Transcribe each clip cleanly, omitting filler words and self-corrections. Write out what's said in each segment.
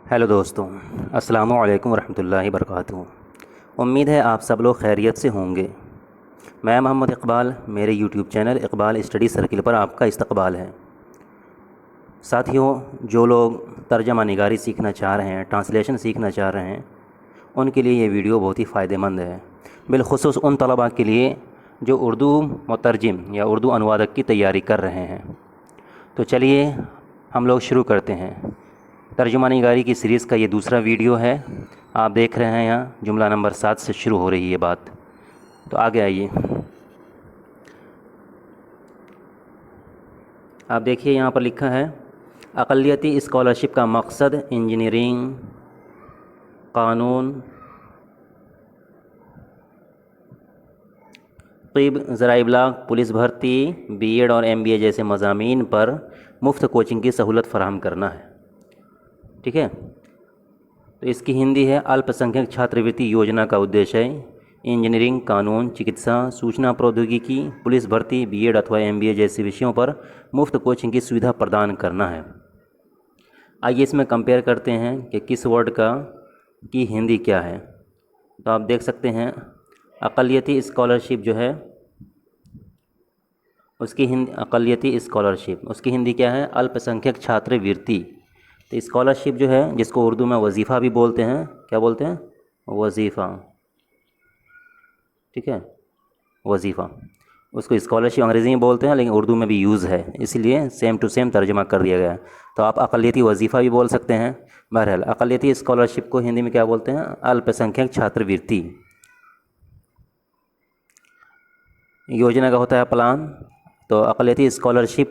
Hello दोस्तों, अस्सलामु अलैकुम वरहमतुल्लाहि वबरकातुहू। उम्मीद है आप सब लोग खैरियत से होंगे। मैं मोहम्मद इकबाल, मेरे YouTube channel Iqbal study circle पर आपका इस्तकबाल है। साथियों, जो लोग तर्जमा निगारी सीखना चाह रहे हैं, ट्रांसलेशन सीखना चाह रहे हैं, उनके लिए ये वीडियो बहुत ही फ़ायदेमंद है। बिलखुसूस उन तलबा के लिए जो उर्दू मुतरजिम या उर्दू अनुवादक की तैयारी कर रहे हैं। तो चलिए हम लोग शुरू करते हैं। तर्जुमा निगारी की सीरीज़ का ये दूसरा वीडियो है। आप देख रहे हैं यहाँ जुमला नंबर 7 से शुरू हो रही है बात। तो आगे आइए। आप देखिए यहाँ पर लिखा है, अक़लियती स्कॉलरशिप का मकसद इंजीनियरिंग, क़ानून, तिब, ज़राए इब्लाग, पुलिस भर्ती, बीएड और एमबीए जैसे मज़ामीन पर मुफ्त कोचिंग की सहूलत फ़राहम करना है। ठीक है। तो इसकी हिंदी है, अल्पसंख्यक छात्रवृत्ति योजना का उद्देश्य है इंजीनियरिंग, कानून, चिकित्सा, सूचना प्रौद्योगिकी, पुलिस भर्ती, बीएड अथवा एमबीए जैसे विषयों पर मुफ्त कोचिंग की सुविधा प्रदान करना है। आइए इसमें कंपेयर करते हैं कि किस वर्ड का की हिंदी क्या है। तो आप देख सकते हैं, अक़लियती स्कॉलरशिप जो है उसकी हिंदी, अक़लियती स्कॉलरशिप उसकी हिंदी क्या है? अल्पसंख्यक छात्रवृत्ति। तो स्कॉलरशिप जो है, जिसको उर्दू में वजीफ़ा भी बोलते हैं, क्या बोलते हैं? वजीफ़ा। ठीक है, वजीफ़ा। उसको स्कॉलरशिप अंग्रेज़ी में बोलते हैं, लेकिन उर्दू में भी यूज़ है, इसीलिए सेम टू सेम तर्जुमा कर दिया गया है। तो आप अक़लियती वजीफ़ा भी बोल सकते हैं। बहरहाल, अक़लियती स्कॉलरशिप को हिंदी में क्या बोलते हैं? अल्पसंख्यक छात्रवृत्ति। योजना का होता है प्लान। तो अक़लियती स्कॉलरशिप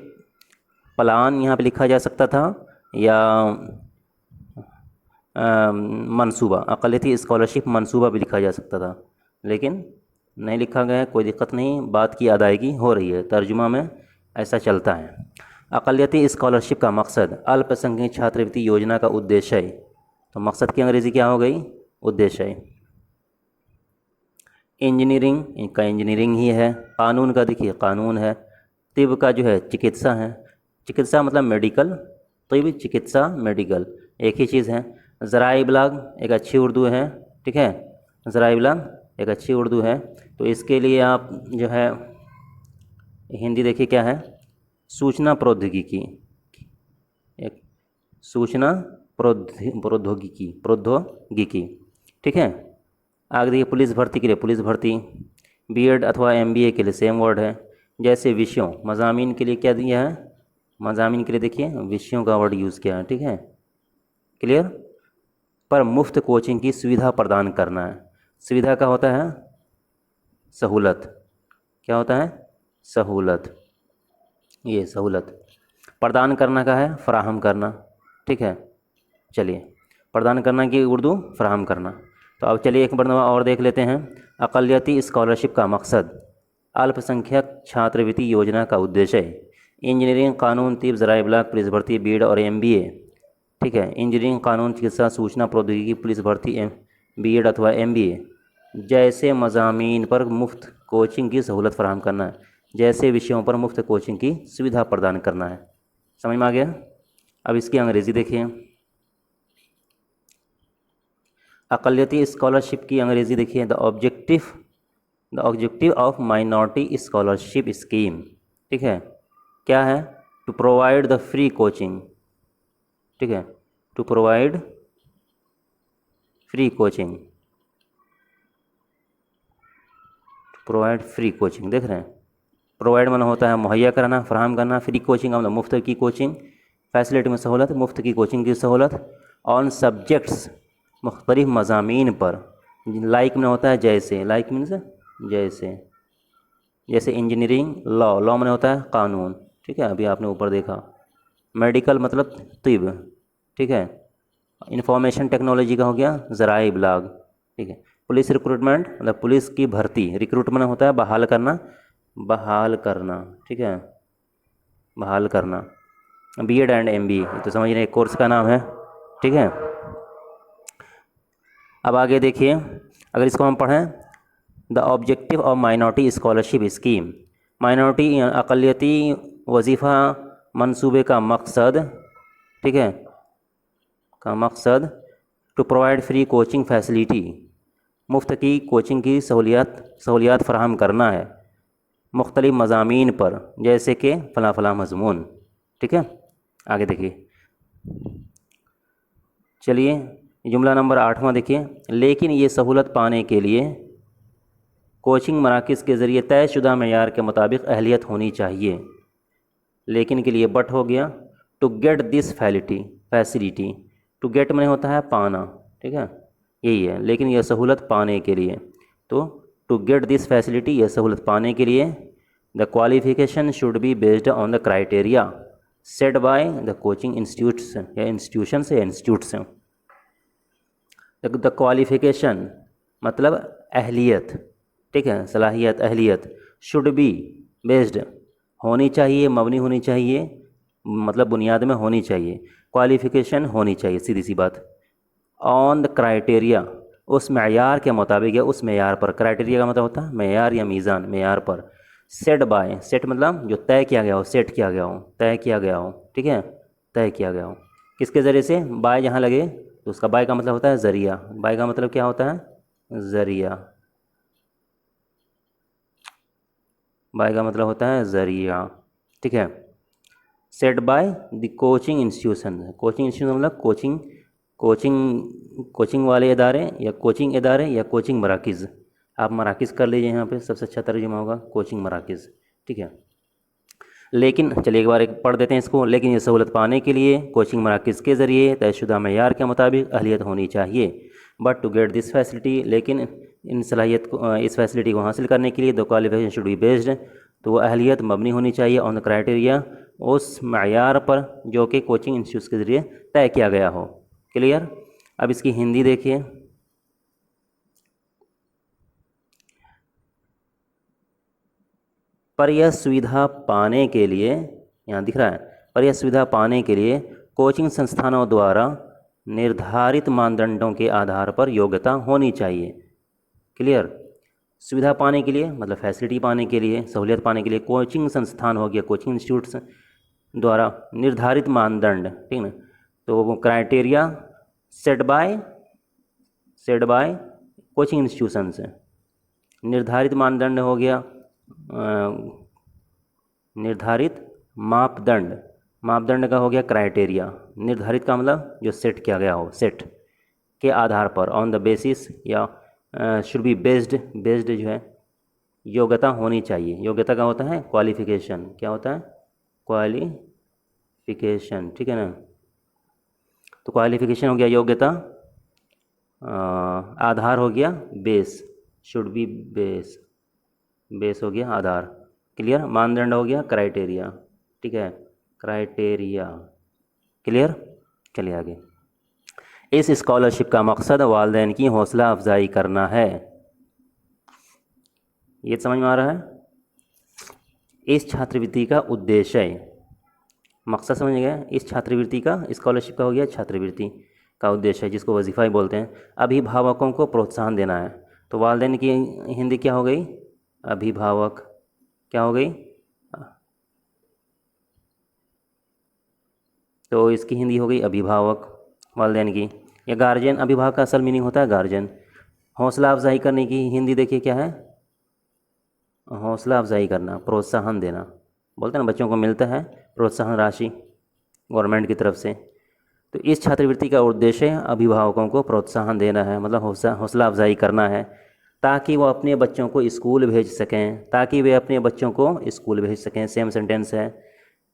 प्लान यहाँ पे लिखा जा सकता था, या मंसूबा, अक़लियती स्कॉलरशिप मंसूबा भी लिखा जा सकता था, लेकिन नहीं लिखा गया है। कोई दिक्कत नहीं, बात की अदायगी हो रही है, तर्जुमा में ऐसा चलता है। अक़लियती स्कॉलरशिप का मकसद अल्पसंख्यक छात्रवृत्ति योजना का उद्देश्य है। तो मकसद की अंग्रेज़ी क्या हो गई? उद्देश्य है। इंजीनियरिंग, इनका इंजीनियरिंग ही है। कानून का देखिए कानून है। तिब का जो है चिकित्सा है। चिकित्सा मतलब मेडिकल, तिब चिकित्सा मेडिकल एक ही चीज़ है। ज़राए इब्लाग एक अच्छी उर्दू है। ठीक है, ज़राए इब्लाग एक अच्छी उर्दू है। तो इसके लिए आप जो है हिंदी देखिए क्या है? सूचना प्रौद्योगिकी, एक सूचना प्रौद्योगिकी प्रौद्योगिकी। ठीक है। आगे देखिए, पुलिस भर्ती के लिए पुलिस भर्ती, बीएड अथवा एमबीए के लिए सेम वर्ड है। जैसे विषयों, मज़ामीन के लिए क्या दिया है? मज़ामीन के लिए देखिए विषयों का वर्ड यूज़ किया है। ठीक है, क्लियर। पर मुफ्त कोचिंग की सुविधा प्रदान करना है। सुविधा का होता है सहूलत। क्या होता है? सहूलत। ये सहूलत प्रदान करना का है फ़राहम करना। ठीक है, चलिए, प्रदान करना की उर्दू फ़राहम करना। तो अब चलिए एक मरतबा और देख लेते हैं। अक़लियती स्कॉलरशिप का मकसद अल्पसंख्यक छात्रवृत्ति योजना का उद्देश्य है इंजीनियरिंग, कानून, तिब, ज़राए इब्लाग, पुलिस भर्ती, बीएड और एमबीए। ठीक है, इंजीनियरिंग, कानून, चिकित्सा, सूचना प्रौद्योगिकी, पुलिस भर्ती, बीएड अथवा एमबीए जैसे मज़ामीन पर मुफ्त कोचिंग की सहूलत फ़राहम करना है। जैसे विषयों पर मुफ्त कोचिंग की सुविधा प्रदान करना है। समझ में आ गया? अब इसकी अंग्रेज़ी देखिए। अक़लियती स्कॉलरशिप की अंग्रेज़ी देखिए, the objective of minority scholarship scheme. ठीक है, क्या है? To provide the free coaching. ठीक है, to provide free coaching, provide free coaching. देख रहे हैं, प्रोवाइड माना होता है मुहैया कराना, फराहम करना। फ्री कोचिंग मतलब मुफ्त की कोचिंग, फैसिलिटी में सहूलत, मुफ्त की कोचिंग की सहूलत। ऑन सब्जेक्ट्स, मुख्तलिफ मज़ामीन पर। लाइक में होता है जैसे, लाइक मीन्स जैसे, जैसे इंजीनियरिंग, लॉ, लॉ में होता है कानून। ठीक है, अभी आपने ऊपर देखा। मेडिकल मतलब तिब। ठीक है, इंफॉर्मेशन टेक्नोलॉजी का हो गया ज़राए इब्लाग। ठीक है, पुलिस रिक्रूटमेंट मतलब पुलिस की भर्ती, रिक्रूटमेंट होता है बहाल करना, बहाल करना। ठीक है, बहाल करना। बीएड एंड एमबीए तो समझ रहे हैं, कोर्स का नाम है। ठीक है, अब आगे देखिए, अगर इसको हम पढ़ें, the objective of minority scholarship scheme, minority अक़लियती वजीफ़ा मंसूबे का मकसद। ठीक है, का मकसद to provide free coaching facility, मुफ्त की कोचिंग की सहूलियात फ़राहम करना है मुख्तलिफ़ मज़ामीन पर, जैसे कि फ़लाँ फ़लाँ मज़मून। ठीक है, आगे देखिए। चलिए जुमला नंबर 8वां देखिए। लेकिन ये सहूलत पाने के लिए कोचिंग मराकज़ के ज़रिए तयशुदा मेयार के मुताबिक अहलियत होनी चाहिए। लेकिन के लिए बट हो गया। To get this facility, to get में होता है पाना, ठीक है, यही है। लेकिन यह सहूलत पाने के लिए, तो टू गेट दिस फैसिलिटी, यह सहूलत पाने के लिए the qualification should be based on the criteria set by the coaching institutes या इंस्टीट्यूट्स। द क्वालिफिकेशन मतलब अहलियत, ठीक है, सलाहियत, अहलियत, शुड बी बेस्ड होनी चाहिए, मबनी होनी चाहिए, मतलब बुनियाद में होनी चाहिए, क्वालिफिकेशन होनी चाहिए, सीधी सी बात, ऑन द क्राइटेरिया, उस मेयार के मुताबिक या उस मेयार पर। क्राइटेरिया का मतलब होता है मेयार या मीज़ान, मेयार पर। सेट बाय, सेट मतलब जो तय किया गया हो, सेट किया गया हो, तय किया गया हो, ठीक है, तय किया गया हो। किसके ज़रिए से? बाय जहाँ लगे तो उसका बाय का मतलब होता है ज़रिया। बाय का मतलब क्या होता है? ज़रिया। बाय का मतलब होता है ज़रिया, ठीक है। Set by the coaching institution, coaching institution मतलब कोचिंग वाले इदारे या कोचिंग इदारे या कोचिंग मराकिज़। आप मराकिज़ कर लीजिए, यहाँ पे सबसे अच्छा तर्जुमा होगा कोचिंग मराकिज़, ठीक है। लेकिन चलिए एक बार एक पढ़ देते हैं इसको। लेकिन ये सहूलत पाने के लिए कोचिंग मराकिज़ के ज़रिए तयशुदा मेयार के मुताबिक अहलियत होनी चाहिए। But to get this facility, लेकिन इन सलाहियत को, इस फैसिलिटी को हासिल करने के लिए the qualification should be based, तो वह अहलियत मबनी होनी चाहिए ऑन द क्राइटेरिया, उस मयार पर जो कि कोचिंग इंस्टीट्यूट के ज़रिए तय किया गया हो। क्लियर? अब इसकी हिंदी देखिए। पर यह सुविधा पाने के लिए, यहाँ दिख रहा है, पर यह सुविधा पाने के लिए कोचिंग संस्थानों द्वारा निर्धारित मानदंडों के आधार पर योग्यता होनी चाहिए। क्लियर? सुविधा पाने के लिए मतलब फैसिलिटी पाने के लिए, सहूलियत पाने के लिए कोचिंग संस्थान हो गया, कोचिंग इंस्टीट्यूट्स द्वारा निर्धारित मानदंड, ठीक ना, तो वो criteria set by coaching institution से। निर्धारित मानदंड हो गया निर्धारित मापदंड का हो गया क्राइटेरिया। निर्धारित का मतलब जो सेट किया गया हो, सेट के आधार पर, ऑन द बेसिस या शुड बी बेस्ड जो है योग्यता होनी चाहिए। योग्यता का होता है क्वालिफिकेशन, क्या होता है? क्वालिफिकेशन, ठीक है ना। तो क्वालिफिकेशन हो गया योग्यता, आधार हो गया बेस, शुड बी बेस हो गया आधार। क्लियर? मानदंड हो गया क्राइटेरिया, ठीक है, क्राइटेरिया। क्लियर? चलिए आगे। इस स्कॉलरशिप का मकसद वालिदैन की हौसला अफजाई करना है। ये समझ में आ रहा है? इस छात्रवृत्ति का उद्देश्य, मकसद समझ गया। इस छात्रवृत्ति का, स्कॉलरशिप का हो गया छात्रवृत्ति का उद्देश्य, जिसको वजीफ़ा ही बोलते हैं, अभिभावकों को प्रोत्साहन देना है। तो वालिदैन की हिंदी क्या हो गई? अभिभावक। क्या हो गई? तो इसकी हिंदी हो गई अभिभावक वालिदैन की। या गार्जियन, अभिभावक का असल मीनिंग होता है गार्जियन। हौसला अफजाई करने की हिंदी देखिए क्या है? हौसला अफजाई करना, प्रोत्साहन देना। बोलते हैं ना बच्चों को मिलता है प्रोत्साहन राशि गवर्नमेंट की तरफ से। तो इस छात्रवृत्ति का उद्देश्य अभिभावकों को प्रोत्साहन देना है, मतलब हौसला अफजाई करना है, ताकि वो अपने बच्चों को स्कूल भेज सकें, ताकि वे अपने बच्चों को स्कूल भेज सकें। सेम सेंटेंस है।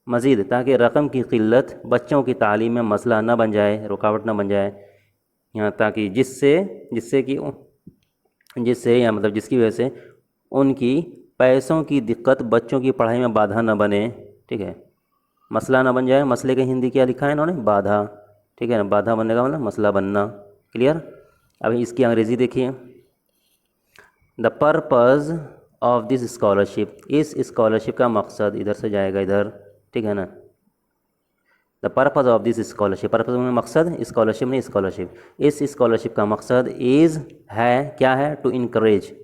मज़ीद, ताकि रकम की क़िल्लत बच्चों की तालीम में मसला न बन जाए, रुकावट न बन जाए, यहाँ ताकि जिससे या मतलब जिसकी वजह से उनकी पैसों की दिक्कत बच्चों की पढ़ाई में बाधा न बने, ठीक है, मसला ना बन जाए। मसले की हिंदी क्या लिखा है इन्होंने? बाधा, ठीक है ना। बाधा बनने का मतलब मसला बनना। क्लियर? अब इसकी अंग्रेज़ी देखिए। The purpose of this scholarship, इस स्कॉलरशिप का मकसद, इधर से जाएगा इधर, ठीक है ना। The purpose of this scholarship, purpose में मकसद, स्कॉलरशिप नहीं स्कॉलरशिप। इस स्कॉलरशिप का मकसद इज़ है, क्या है? टू इनकरेज,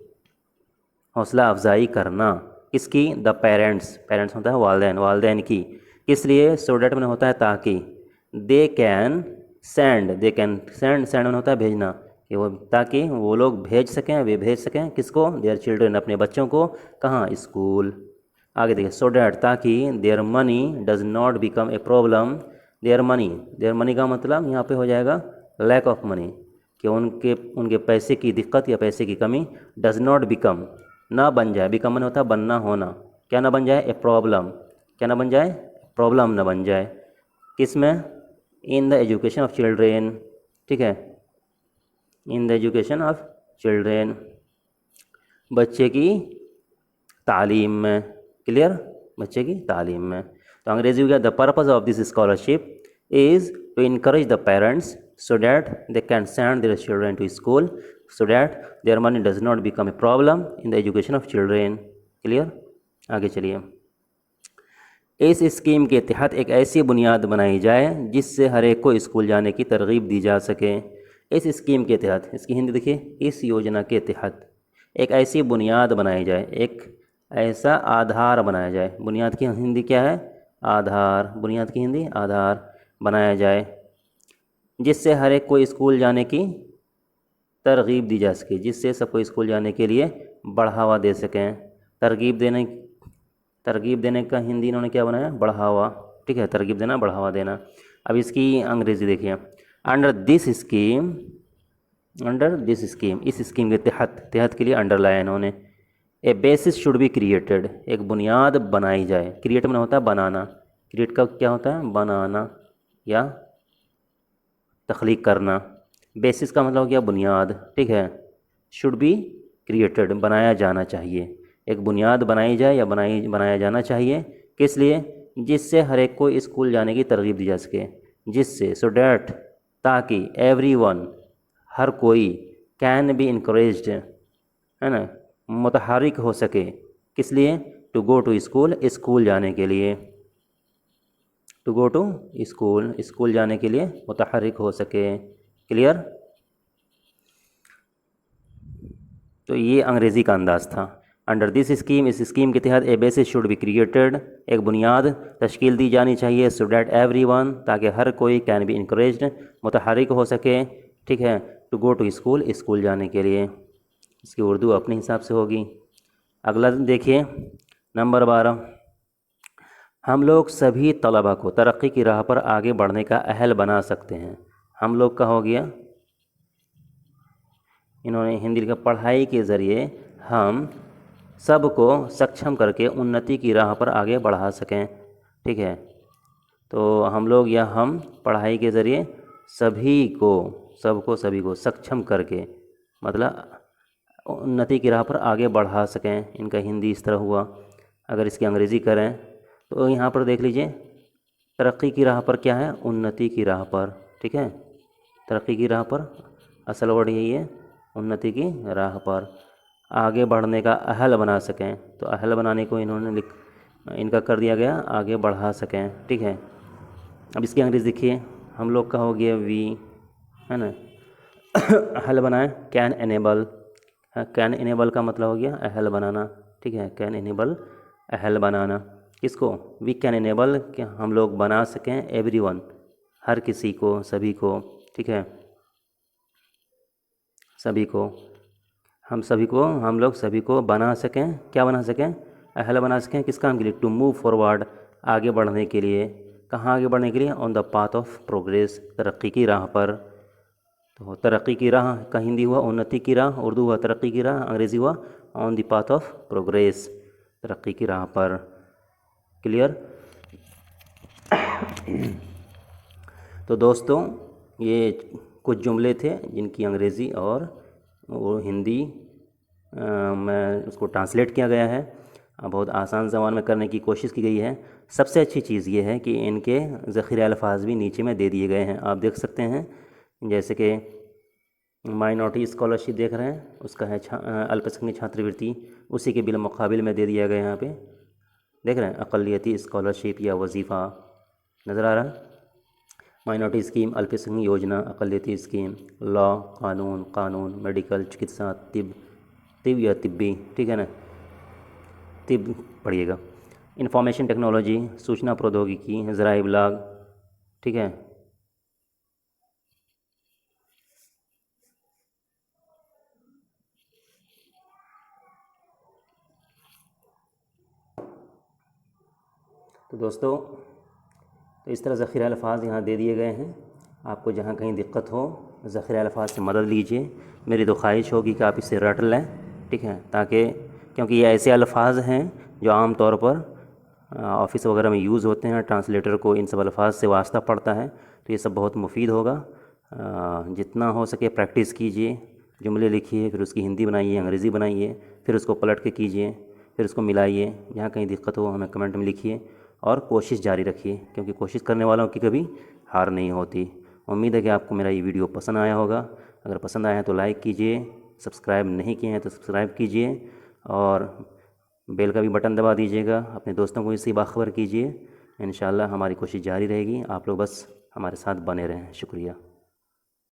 हौसला अफजाई करना। किसकी? द पेरेंट्स होता है वालिदैन की। किस लिए? सो डैट में होता है ताकि, दे can send, they can send, send होता है भेजना, कि वो ताकि वो लोग भेज सकें, वे भेज सकें किसको, देयर चिल्ड्रन, अपने बच्चों को, कहाँ, स्कूल। आगे देखिए, सो डैट, ताकि there money does not become a problem, their money का मतलब यहाँ पे हो जाएगा लैक ऑफ मनी, कि उनके उनके पैसे की दिक्कत या पैसे की कमी, डज नॉट बिकम, ना बन जाए, बिकम मन होता है बनना, होना, क्या ना बन जाए, ए प्रॉब्लम, क्या ना बन जाए, प्रॉब्लम ना बन जाए, किस में, इन द एजुकेशन ऑफ चिल्ड्रेन, ठीक है, इन द एजुकेशन ऑफ चिल्ड्रेन, बच्चे की तालीम में, क्लियर, बच्चे की तालीम में। तो अंग्रेजी में क्या, the purpose of this scholarship is to encourage the parents so that they can send their children to school so that their money does not become a problem in the education of children, clear. आगे चलिए, इस scheme के तहत एक ऐसी बुनियाद बनाई जाए जिससे हर एक को स्कूल जाने की तरगीब दी जा सके। इस स्कीम के तहत, इसकी हिंदी देखिए, इस योजना के तहत एक ऐसी बुनियाद बनाई जाए, एक ऐसा आधार बनाया जाए, बुनियाद की हिंदी क्या है, आधार, बुनियाद की हिंदी आधार बनाया जाए, जिससे हर एक को स्कूल जाने की तरगीब दी जा सके, जिससे सबको स्कूल जाने के लिए बढ़ावा दे सकें। तरगीब देने का हिंदी इन्होंने क्या बनाया, बढ़ावा, ठीक है, तरगीब देना, बढ़ावा देना। अब इसकी अंग्रेजी देखिए, under this scheme, under this scheme, इस स्कीम के तहत, तहत के लिए अंडर लाया इन्होंने, ए बेसिस शुड बी क्रिएटेड, एक बुनियाद बनाई जाए, क्रिएट में होता है बनाना, क्रिएट का क्या होता है, बनाना या तख्लीक करना, बेसिस का मतलब हो गया बुनियाद, ठीक है, शुड बी क्रिएटेड, बनाया जाना चाहिए, एक बुनियाद बनाई जाए या बनाया जाना चाहिए, किस लिए, जिससे हर एक को स्कूल जाने की तरगीब दी जा सके, जिससे, सो डैट, ताकि, एवरीवन, हर कोई, कैन बी इनकरेज्ड, है ना, मुतहरिक हो सके, किस लिए, to go to school, school जाने के लिए, to go to school, school जाने के लिए मुतहरिक हो सके, क्लियर। तो ये अंग्रेज़ी का अंदाज़ था। अंडर दिस स्कीम, इस स्कीम के तहत, ए बेसिस शुड बी क्रिएटेड, एक बुनियाद तश्कील दी जानी चाहिए, सो डैट एवरीवन, ताकि हर कोई, कैन बी इनकरेज्ड, मुतहरिक हो सके, ठीक है, to go to school, school जाने के लिए। इसकी उर्दू अपने हिसाब से होगी। अगला देखिए, नंबर 12, हम लोग सभी तलबा को तरक्की की राह पर आगे बढ़ने का अहल बना सकते हैं। हम लोग का हो गया, इन्होंने हिंदी लिखा, पढ़ाई के ज़रिए हम सबको सक्षम करके उन्नति की राह पर आगे बढ़ा सकें, ठीक है। तो हम लोग या हम पढ़ाई के ज़रिए सभी को, सबको, सभी को सक्षम करके, मतलब उन्नति की राह पर आगे बढ़ा सकें, इनका हिंदी इस तरह हुआ। अगर इसकी अंग्रेज़ी करें तो यहाँ पर देख लीजिए, तरक्की की राह पर क्या है, उन्नति की राह पर, ठीक है, तरक्की की राह पर, असल वर्ड यही है, उन्नति की राह पर आगे बढ़ने का अहल बना सकें, तो अहल बनाने को इन्होंने इनका कर दिया गया, आगे बढ़ा सकें, ठीक है। अब इसकी अंग्रेज़ी देखिए, हम लोग का हो गया वी, है ना, अहल बनाएं, कैन एनेबल, कैन इनेबल का मतलब हो गया अहल बनाना, ठीक है, कैन इनेबल, अहल बनाना, किसको, वी कैन इनेबल, कि हम लोग बना सकें, एवरीवन, हर किसी को, सभी को, ठीक है, सभी को, हम लोग सभी को बना सकें, क्या बना सकें, अहल बना सकें, किस काम के लिए, टू मूव फॉरवर्ड, आगे बढ़ने के लिए, कहाँ आगे बढ़ने के लिए, on the path of progress, तरक्की की राह पर। तो तरक्की की राह का हिंदी हुआ उन्नति की राह, उर्दू हुआ तरक्की की राह, अंग्रेज़ी हुआ on the path of progress, तरक्की की राह पर, क्लियर। तो दोस्तों, ये कुछ जुमले थे जिनकी अंग्रेज़ी और वो हिंदी में उसको ट्रांसलेट किया गया है, बहुत आसान ज़बान में करने की कोशिश की गई है। सबसे अच्छी चीज़ ये है कि इनके ज़ख़ीरे अल्फाज भी नीचे में दे दिए गए हैं, आप देख सकते हैं, जैसे कि माइनॉरिटी स्कॉलरशिप देख रहे हैं, उसका है अल्पसंख्यक छात्रवृत्ति, उसी के बिलमुक़ाबिल में दे दिया गया, यहाँ पे देख रहे हैं, अक़लियती स्कॉलरशिप या वजीफ़ा नज़र आ रहा है, माइनॉरिटी स्कीम, अल्पसंख्यक योजना, अक़लियती स्कीम, लॉ, कानून, मेडिकल, चिकित्सा, तिब या तिब्बी, ठीक है ना, तिब पढ़िएगा, इंफॉर्मेशन टेक्नोलॉजी, सूचना प्रौद्योगिकी, ज़राए इब्लाग, ठीक है, तो दोस्तों, तो इस तरह ज़ख़ीरा अल्फ़ाज़ यहाँ दे दिए गए हैं। आपको जहाँ कहीं दिक्कत हो ज़ख़ीरा अल्फ़ाज़ से मदद लीजिए। मेरी तो ख्वाहिश होगी कि आप इसे रट लें, ठीक है, ताकि क्योंकि ये ऐसे अल्फ़ाज़ हैं जो आम तौर पर ऑफ़िस वगैरह में यूज़ होते हैं। ट्रांसलेटर को इन सब अल्फ़ाज़ से वास्ता पड़ता है, तो ये सब बहुत मुफीद होगा। जितना हो सके प्रैक्टिस कीजिए, जुमले लिखिए, फिर उसकी हिंदी बनाइए, अंग्रेज़ी बनाइए, फिर उसको पलट के कीजिए, फिर उसको मिलाइए। जहाँ कहीं दिक्कत हो हमें कमेंट में लिखिए और कोशिश जारी रखिए, क्योंकि कोशिश करने वालों की कभी हार नहीं होती। उम्मीद है कि आपको मेरा ये वीडियो पसंद आया होगा। अगर पसंद आया है तो लाइक कीजिए, सब्सक्राइब नहीं किए हैं तो सब्सक्राइब कीजिए और बेल का भी बटन दबा दीजिएगा। अपने दोस्तों को इसी बाखबर कीजिए। इंशाल्लाह हमारी कोशिश जारी रहेगी। आप लोग बस हमारे साथ बने रहें। शुक्रिया।